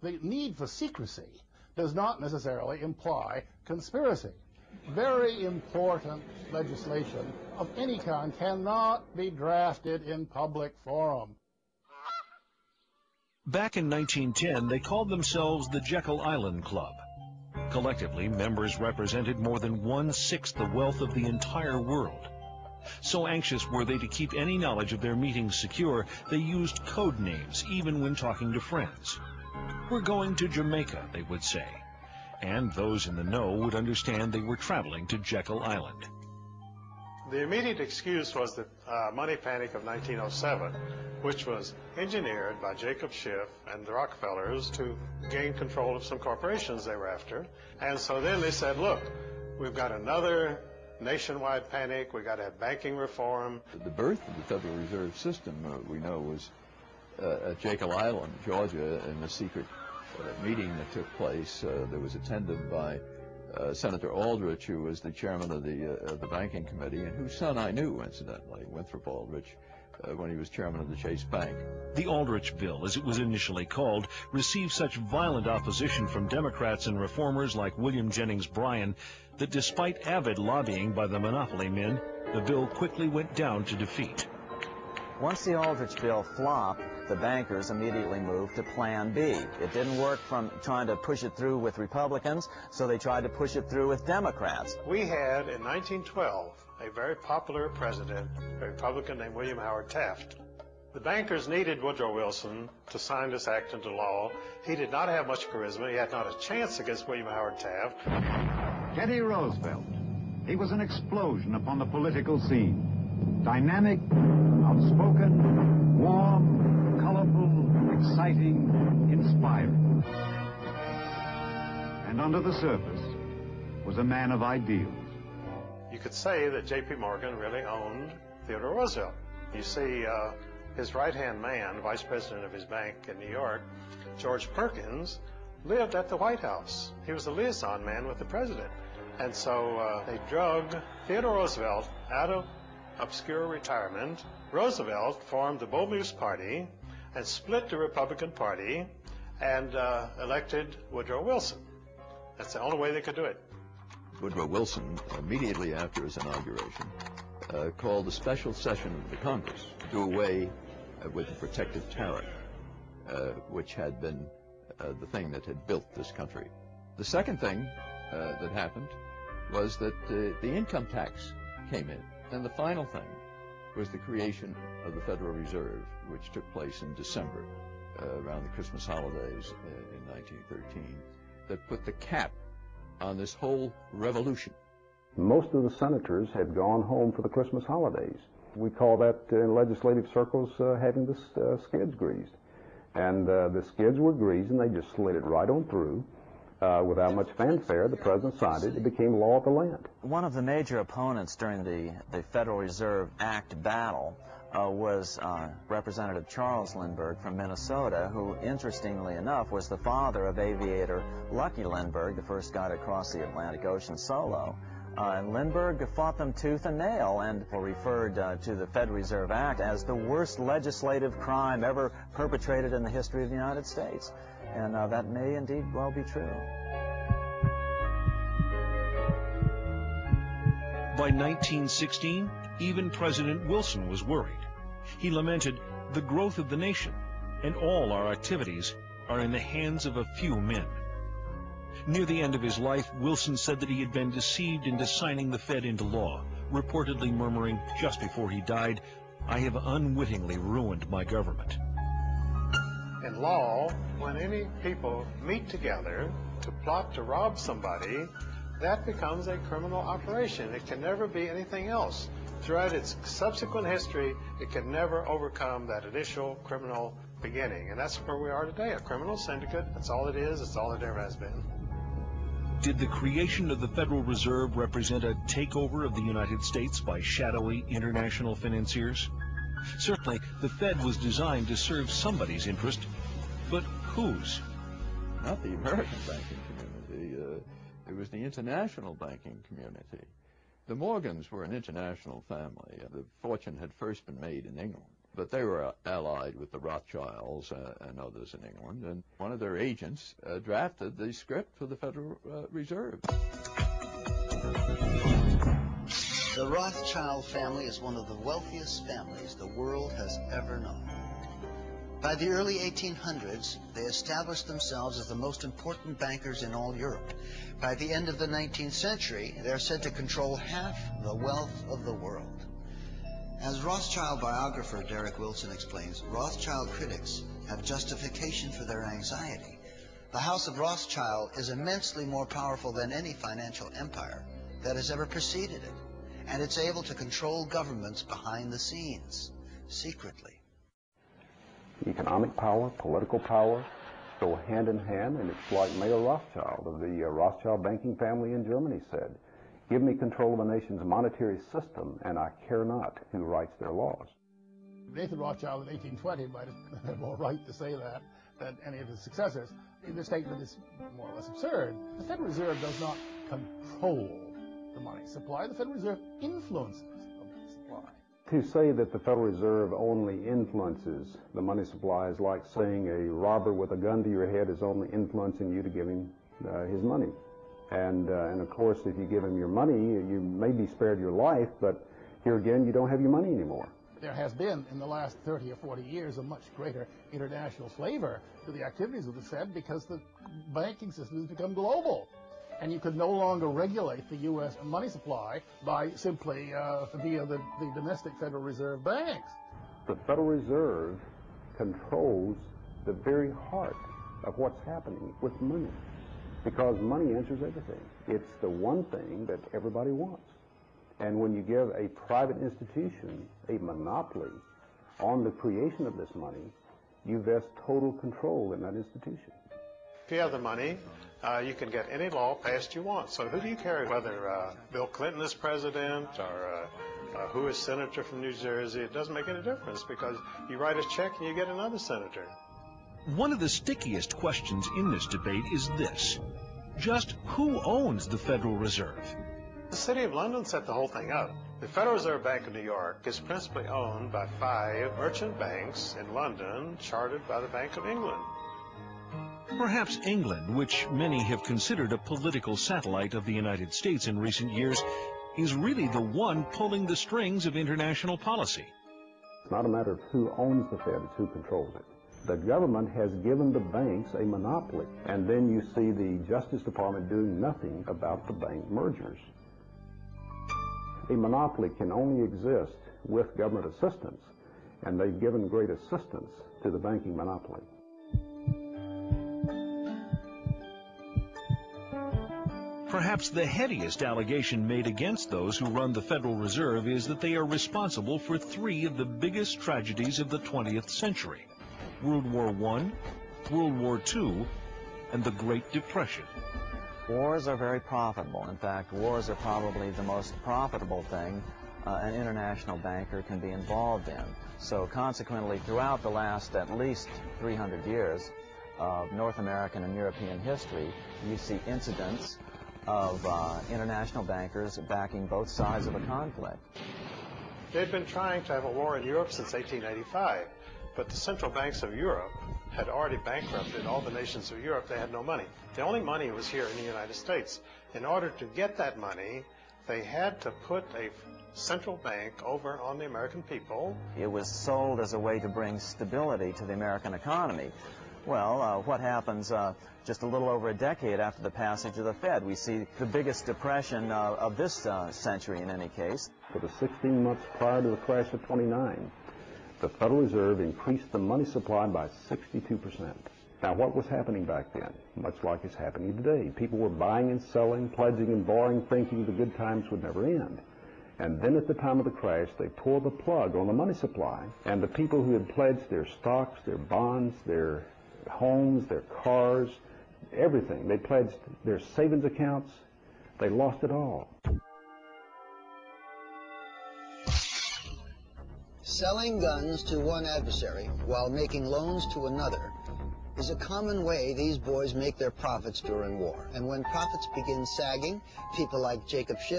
The need for secrecy does not necessarily imply conspiracy. Very important legislation of any kind cannot be drafted in public forum. Back in 1910, they called themselves the Jekyll Island Club. Collectively, members represented more than 1/6 the wealth of the entire world. So anxious were they to keep any knowledge of their meetings secure, they used code names even when talking to friends. "We're going to Jamaica," they would say, and those in the know would understand they were traveling to Jekyll Island. The immediate excuse was the money panic of 1907, which was engineered by Jacob Schiff and the Rockefellers to gain control of some corporations they were after. And so then they said, look, we've got another nationwide panic, we've got to have banking reform. The birth of the Federal Reserve System, we know, was at Jekyll Island, Georgia, in a secret meeting that took place that was attended by Senator Aldrich, who was the chairman of the Banking Committee, and whose son I knew, incidentally, Winthrop Aldrich, when he was chairman of the Chase Bank. The Aldrich Bill, as it was initially called, received such violent opposition from Democrats and reformers like William Jennings Bryan that despite avid lobbying by the monopoly men, the bill quickly went down to defeat. Once the Aldrich Bill flopped, the bankers immediately moved to Plan B. It didn't work from trying to push it through with Republicans, so they tried to push it through with Democrats. We had, in 1912, a very popular president, a Republican named William Howard Taft. The bankers needed Woodrow Wilson to sign this act into law. He did not have much charisma. He had not a chance against William Howard Taft. Teddy Roosevelt. He was an explosion upon the political scene. Dynamic, outspoken, warm, colorful, exciting, inspiring. And under the surface was a man of ideals. You could say that J.P. Morgan really owned Theodore Roosevelt. You see, his right-hand man, vice president of his bank in New York, George Perkins, lived at the White House. He was the liaison man with the president. And so they drug Theodore Roosevelt out of obscure retirement. Roosevelt formed the Bull Moose Party and split the Republican Party and elected Woodrow Wilson. That's the only way they could do it. Woodrow Wilson, immediately after his inauguration, called a special session of the Congress to do away with the protective tariff, which had been the thing that had built this country. The second thing that happened was that the income tax came in. And the final thing was the creation of the Federal Reserve, which took place in December, around the Christmas holidays in 1913, that put the cap on this whole revolution. Most of the senators had gone home for the Christmas holidays. We call that in legislative circles having the skids greased. And the skids were greased, and they just slid it right on through. Without much fanfare, the president signed it. It became law of the land. One of the major opponents during the Federal Reserve Act battle was Representative Charles Lindbergh from Minnesota, who, interestingly enough, was the father of aviator Lucky Lindbergh, the first guy to cross the Atlantic Ocean solo. And Lindbergh fought them tooth and nail and referred to the Federal Reserve Act as the worst legislative crime ever perpetrated in the history of the United States. And that may indeed well be true. By 1916, even President Wilson was worried. He lamented, "The growth of the nation and all our activities are in the hands of a few men." Near the end of his life, Wilson said that he had been deceived into signing the Fed into law, reportedly murmuring just before he died, "I have unwittingly ruined my government." In law, when any people meet together to plot to rob somebody, that becomes a criminal operation. It can never be anything else. Throughout its subsequent history, it can never overcome that initial criminal beginning. And that's where we are today, a criminal syndicate. That's all it is. It's all it ever has been. Did the creation of the Federal Reserve represent a takeover of the United States by shadowy international financiers? Certainly, the Fed was designed to serve somebody's interest, but whose? Not the American banking community. It was the international banking community. The Morgans were an international family. The fortune had first been made in England. But they were allied with the Rothschilds and others in England, and one of their agents drafted the script for the Federal Reserve. The Rothschild family is one of the wealthiest families the world has ever known. By the early 1800s, they established themselves as the most important bankers in all Europe. By the end of the 19th century, they're said to control half the wealth of the world. As Rothschild biographer Derek Wilson explains, Rothschild critics have justification for their anxiety. The House of Rothschild is immensely more powerful than any financial empire that has ever preceded it, and it's able to control governments behind the scenes, secretly. Economic power, political power go hand in hand, and it's like Mayer Rothschild of the Rothschild banking family in Germany said, "Give me control of a nation's monetary system, and I care not who writes their laws." Nathan Rothschild in 1820 might have had more right to say that than any of his successors. The statement is more or less absurd. The Federal Reserve does not control the money supply. The Federal Reserve influences the money supply. To say that the Federal Reserve only influences the money supply is like saying a robber with a gun to your head is only influencing you to give him his money. And of course, if you give him your money, you may be spared your life, but here again, you don't have your money anymore. There has been, in the last 30 or 40 years, a much greater international flavor to the activities of the Fed because the banking system has become global. And you could no longer regulate the U.S. money supply by simply via the domestic Federal Reserve banks. The Federal Reserve controls the very heart of what's happening with money, because money answers everything. It's the one thing that everybody wants. And when you give a private institution a monopoly on the creation of this money, you vest total control in that institution. If you have the money, you can get any law passed you want. So who do you care whether Bill Clinton is president or who is senator from New Jersey? It doesn't make any difference because you write a check and you get another senator. One of the stickiest questions in this debate is this: just who owns the Federal Reserve? The City of London set the whole thing up. The Federal Reserve Bank of New York is principally owned by 5 merchant banks in London, chartered by the Bank of England. Perhaps England, which many have considered a political satellite of the United States in recent years, is really the one pulling the strings of international policy. It's not a matter of who owns the Fed, it's who controls it. The government has given the banks a monopoly, and then you see the Justice Department doing nothing about the bank mergers. A monopoly can only exist with government assistance, and they've given great assistance to the banking monopoly. Perhaps the headiest allegation made against those who run the Federal Reserve is that they are responsible for 3 of the biggest tragedies of the 20th century: World War I, World War II, and the Great Depression. Wars are very profitable. In fact, wars are probably the most profitable thing an international banker can be involved in. So consequently, throughout the last at least 300 years of North American and European history, you see incidents of international bankers backing both sides of a conflict. They'd been trying to have a war in Europe since 1885, but the central banks of Europe had already bankrupted all the nations of Europe. They had no money. The only money was here in the United States. In order to get that money, they had to put a central bank over on the American people. It was sold as a way to bring stability to the American economy. Well, what happens just a little over a decade after the passage of the Fed? We see the biggest depression of this century in any case. For the 16 months prior to the crash of '29, the Federal Reserve increased the money supply by 62%. Now, what was happening back then? Much like it's happening today. People were buying and selling, pledging and borrowing, thinking the good times would never end. And then at the time of the crash, they pulled the plug on the money supply, and the people who had pledged their stocks, their bonds, their homes, their cars, everything, they pledged their savings accounts, they lost it all. Selling guns to one adversary while making loans to another is a common way these boys make their profits during war. And when profits begin sagging, people like Jacob Schiff